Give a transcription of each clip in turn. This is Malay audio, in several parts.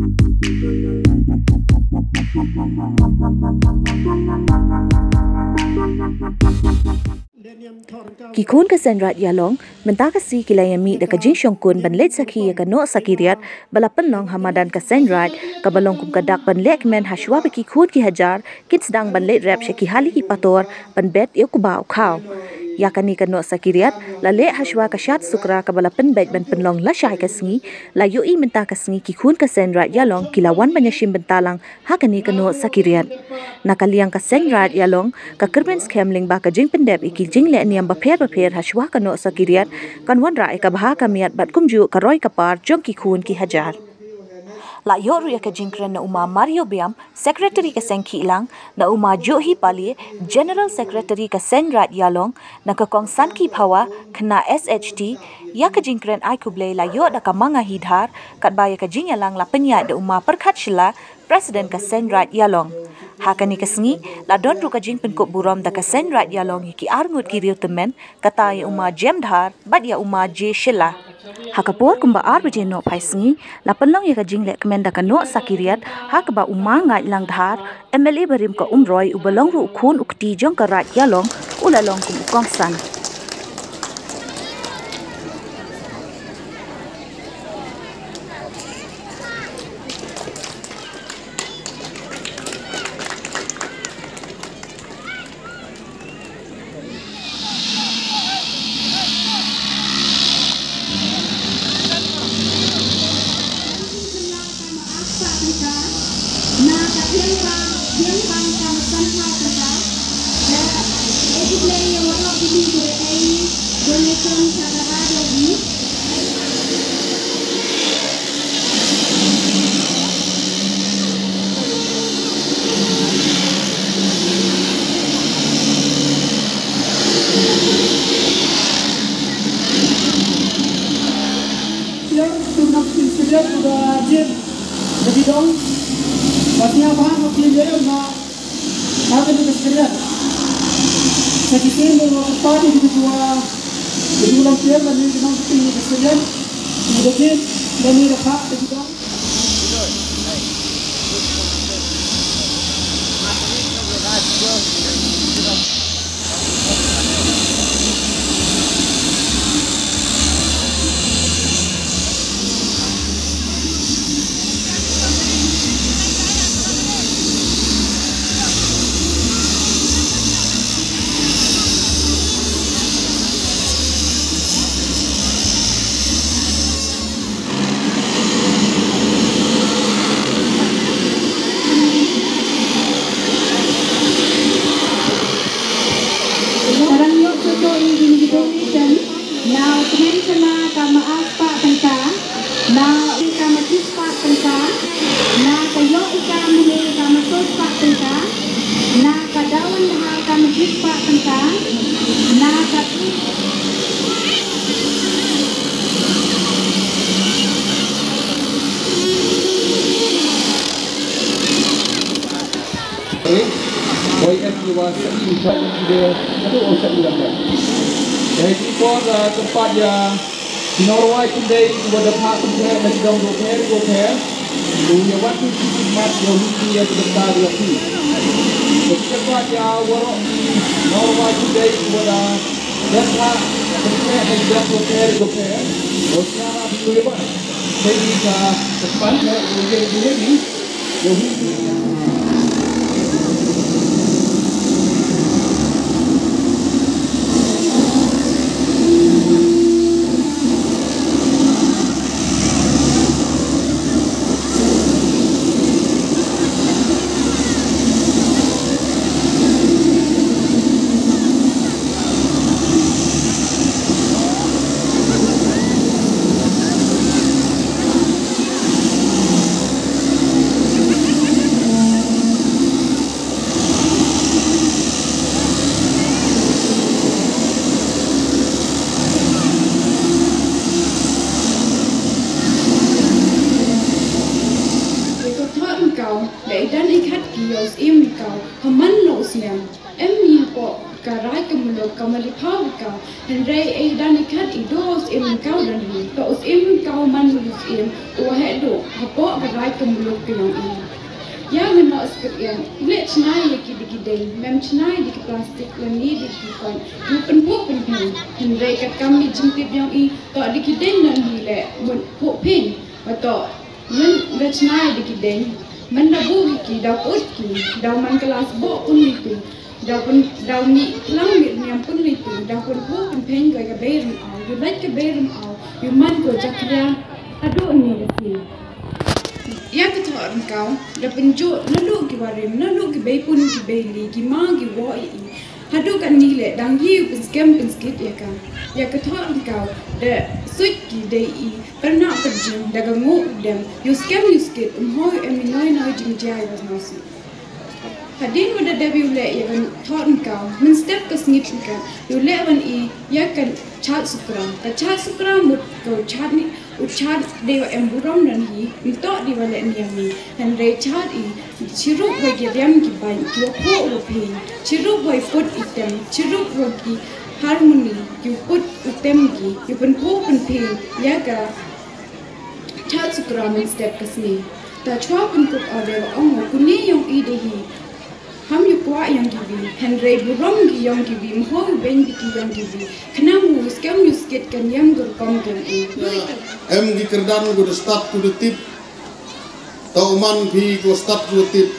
Ki khun ka Seiñ Raij Ialong mynta ka si kila ïamih da ka Shong Kun ban leit sakhi ka Noh Sakyriat bala pynlong madan ka Seiñ Raij ka balong kum ka dak ban lehkmen hashwa ki khun ki hajar kin sdang ban leit rap ki hali ki pator pynbeit kaba khaw yakani ka Noh Sakyriat la leit hashwa ka Shad Sukra ka bala pynbeit ban pynlong la shai ka sngi la yoi mynta ka sngi ki khun ka Seiñ Raij Ialong kila wan banyashim bentalang hakani ka Noh Sakyriat nakaliang ka Seiñ Raij Ialong ka kerben scamling ba ka jing pendep iki jing le niam ba pher hashwa ka Noh Sakyriat kan wan rai ka baha ka miat bat kumju ka roi ka par Jong ki khun ki hajar la yo ru ka jingkren na uma Mario Biam Secretary ka Sanki Phawa na uma Juhhi Pale General Secretary ka Seiñ Raij Ialong na ka kong Sanki Phawa Khynnah SHT ya ka jingkren ai kuble la yo da ka Mangahi Dhar kat ba ya ka jingalang la penya da uma Pyrkhat Shylla President ka Seiñ Raij Ialong hakani ka sngi la don ru ka jing pen ko buram da ka Seiñ Raij Ialong ki arngut ki riu temen kata ya uma jem dhar bat ya uma Juhhi Shylla hakapor kumba ar beje no phai sngi la panlong ya ka jing lehkmen da ka Noh Sakyriat hakba uma ngai lang dhar MLA barim ka umroi ubalong ru khun ukti Jong ka Raij Ialong ulalong kum ukong san sudah jin jadi dong pasnya apa mungkin dia nak apa itu sekalian sekitar mau apa di dua bulan tiap lagi kita ini sekalian mungkin dan ini apa jadi dong Jadi tempat yang Norway today pada pak kumpulan dan Jong repair dunia waktu khidmat Juhhi yang sebentar lagi tempat yang warok Norway today pada pak kumpulan dan Jong repair sekarang boleh pak jadi ke depan boleh ni Juhhi để đến đi khách kỳ dầu im cầu hầm mắn lộ xèm em mi bộ karai kemulok kamali pawika henry dan ikat idos kau dan hi to us kau manus wahedo hapo karai kemulok yang ini ya Noh Sakyriat le chnai dikideng mem chnai dik plastik lani dikikon yu penpo penpen henry kat kami jingtip yang to dikideng nan hi le po pen atau men chnai dikideng men nabu ki da ut ki da man kelas bo pun itu da mi lang mi nyam pun itu da pun po penpen ga berum au yu like berum au yu man ko jakria adu ni desi ya kita orang kau dah penjuk lalu ki warim lalu ki bay pun ki bay li ki ma ki wo hadu kan ni le dang yi scam skit ya kan ya kita orang kau dah suit ki dei pernah perjun dagang ngo dem you scam you skit hoi noi jing jai was nasi hadin wada debi le ya kan thorn kau min step ka snip kan you le wan ya kan Shad Sukra ta Shad Sukra mut ko chat ni uchad dewa emburam nan hi minto di wale niami han re chat chiru boy ge diam ki bai ki ko ro phi chiru boy put item chiru ro ki harmony you put item gi you pen ko pen phi ya ka Shad Sukra min step kasni ta chwa pen ko ade ong ko ni yong de hi ham yu kwa yang gibi henry burom gi yang gibi mo ben gi yang gibi knamu scam you skit kan yang gur kom kan em gi kerdan go start to the tip tau man phi go start to the tip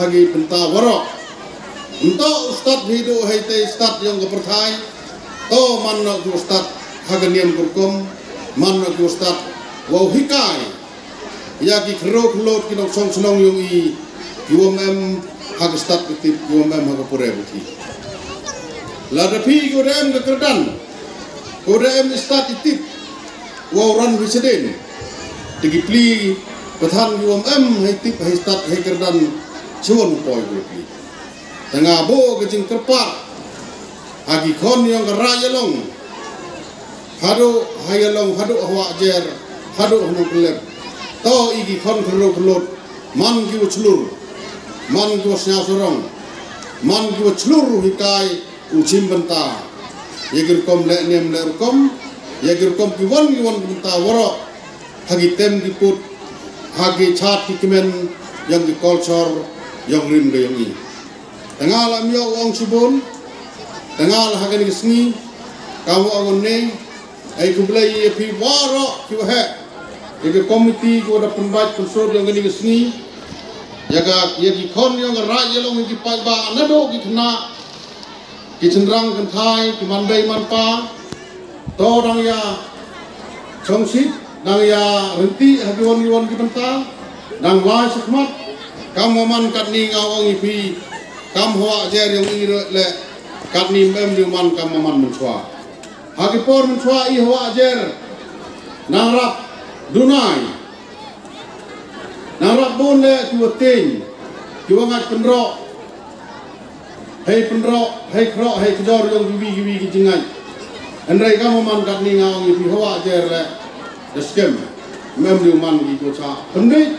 hagi benta waro untuk start hidu haite start yang go perthai to man no go start haganiam gur kom man no go start wow hikai ya gi khro khlot ki nok song snong yung yuam em hag start tip yuam em hag pore buti la da phi go dem ga kerdan go dem start tip wow ran viseden tigi pli pathan yuam em hai tip hai start hai kerdan chuan poi buti tanga bo ga jing kerpa agi khon yang ga Raij Ialong hadu hayalong hadu hawa jer hadu hnu klep to igi khon khro khlot man gi uchlur man gi wasnya sorong man gi uchlur hikai uchim benta yegir kom le nem le kom yegir kom ki wan benta waro hagi tem gi put hagi chat ki kemen yang di culture yang rim ge yang i tengal am yo ong subun tengal hagen gi sngi kamu angon ne ai ku blai pi waro ki he yegir komiti ko da pynbeit konsor yang gi sngi yaga yagi khon yang Raij Ialong gi pai ba nado gi khna ki chendrang kan thai ki man bei man pa to dang ya chong sit dang ya renti hagiwan yuan gi benta dang lai sakmat kam man kat ni ngawang ipi kam hoa jer yang i le kat ni mem di man kam man menchwa hagi por menchwa i hoa jer nang rap dunai narap bon le tu ting tu ngat penro hei kro hei kjor yang gibi ki jingai andai kamu man kat ni ngau ngi hawa jer le scam mem di man gi ko cha pynbeit